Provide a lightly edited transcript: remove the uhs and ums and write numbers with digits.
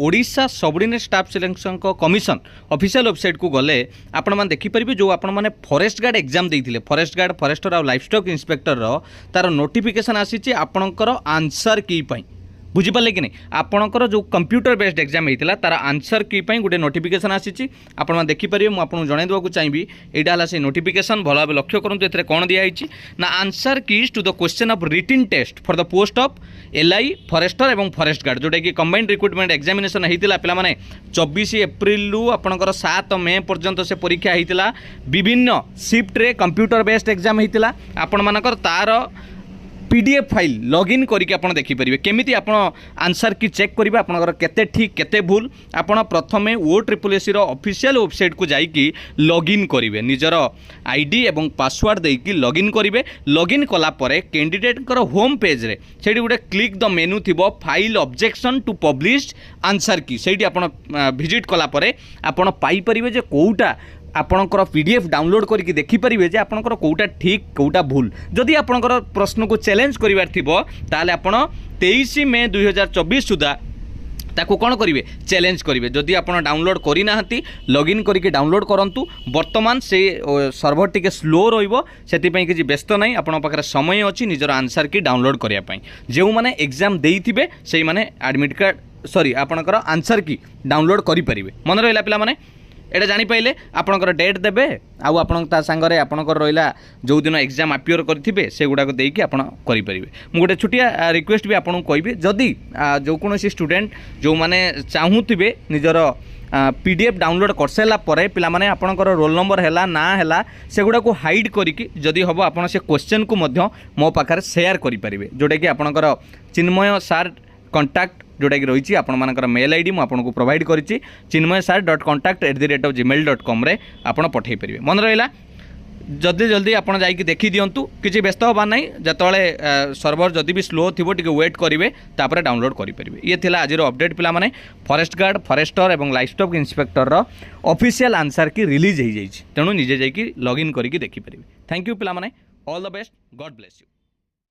Odisha subordinate staff selection commission official website को गले आपण मैंने देखिपारे जो आपण मैंने फॉरेस्ट गार्ड एग्जाम देते फॉरेस्ट गार्ड फॉरेस्टर और लाइफस्टॉक इंस्पेक्टर तार नोटिफिकेशन आसी आपणकर आंसर की पाई बुझिपारे कि नहीं आपणकर जो कंप्यूटर बेस्ड एग्जाम होता तार आंसर की गोटे नोटिफिकेशन आसी आपन देखिपारे मुझे जन देवाक चाहिए यहाँ से नोटिफिकेशन भल भाव लक्ष्य करूँ ए कौन दिखाई ना answer keys to the question of written test for the post of एलआई फॉरेस्टर और फॉरेस्ट गार्ड जोटा कि कंबाइंड रिक्रुटमेंट एग्जामिनेशन होता पे 24 एप्रिल आपणकर 7 मे पर्यंत से परीक्षा होता विभिन्न शिफ्ट्रे कंप्यूटर बेस्ड एग्जाम होता आपण मानकर तार पीडीएफ फाइल लॉगिन करके आप देखिपारे केमिति आप आंसर की चेक करेंगे आपंकर केते ठीक केते भूल आपण प्रथमे OSSC ऑफिशियल वेबसाइट को जाइकी लॉगिन करेंगे निजर आईडी एवं पासवर्ड देकी लॉगिन करेंगे लॉगिन कला परे कैंडिडेट होम पेज रे सेठी गोटे क्लिक द मेनू थिबो file objection to published answer key सेठी आपण विजिट कला परे आपण पाई परिबे जे कोउटा आपणकर पीडीएफ डाउनलोड करके देखिपारे जे आपणकर कोउटा ठीक कोउटा भूल जदि आपणकर प्रश्न को चैलेंज करिवार थिबो ताले आपण 23 मे 2024 सुधा ताको कौन करेंगे चैलेंज करेंगे जदि आप डाउनलोड करना लॉगिन करके डाउनलोड करूँ बर्तमान से सर्वर टी स्लो रही किसी व्यस्त ना आप समय अच्छी निजर आंसर की डाउनलोड करने जो मैंने एग्जाम देते से मैंने एडमिट कार्ड सॉरी आपणकर आंसर की डाउनलोड करेंगे मन रहा पिला माने एटा जानी पाइले आपणकर डेट देबे आउ आपण ता संगरे आपणकर रहिला जो दिन एग्जाम अपियर करथिबे से गुडा को देकी आपण करि परिबे मु गोटे छोटिया रिक्वेस्ट भी आपन कहबे जदि जो कोनोसी स्टूडेंट जो माने चाहूथिबे निजर पीडीएफ डाउनलोड कर सारा पर पिला माने आपणकर रोल नंबर हैला ना हैला से गुडा को हाइड करिकी जदि हबो आपण से क्वेश्चन को मध्य मो पाखरे शेयर करि परिबे जोटा कि आपणकर चिन्मय सार कांटेक्ट जोटा कि रही आपर मेल आईडी मुझे प्रोवाइड करी chinmoysar.contact@gmail.com रे आपड़ पठे पारे मन रहा जल्दी जल्दी आप जाकि देखी दिंतु किसी व्यस्त हबार ना जो सर्वर जदि भी स्लो थी टे वेट करेंगे तापर डाउनलोड करेंगे ये थिला आज अपडेट पिला माने फॉरेस्ट गार्ड फॉरेस्टर और लाइफस्टॉक इंस्पेक्टर ऑफिशियल आंसर की रिलीज हो जाए तेणु निजे जाकि लॉगिन करके देखिपारे थैंक यू पिला माने all the best God bless you.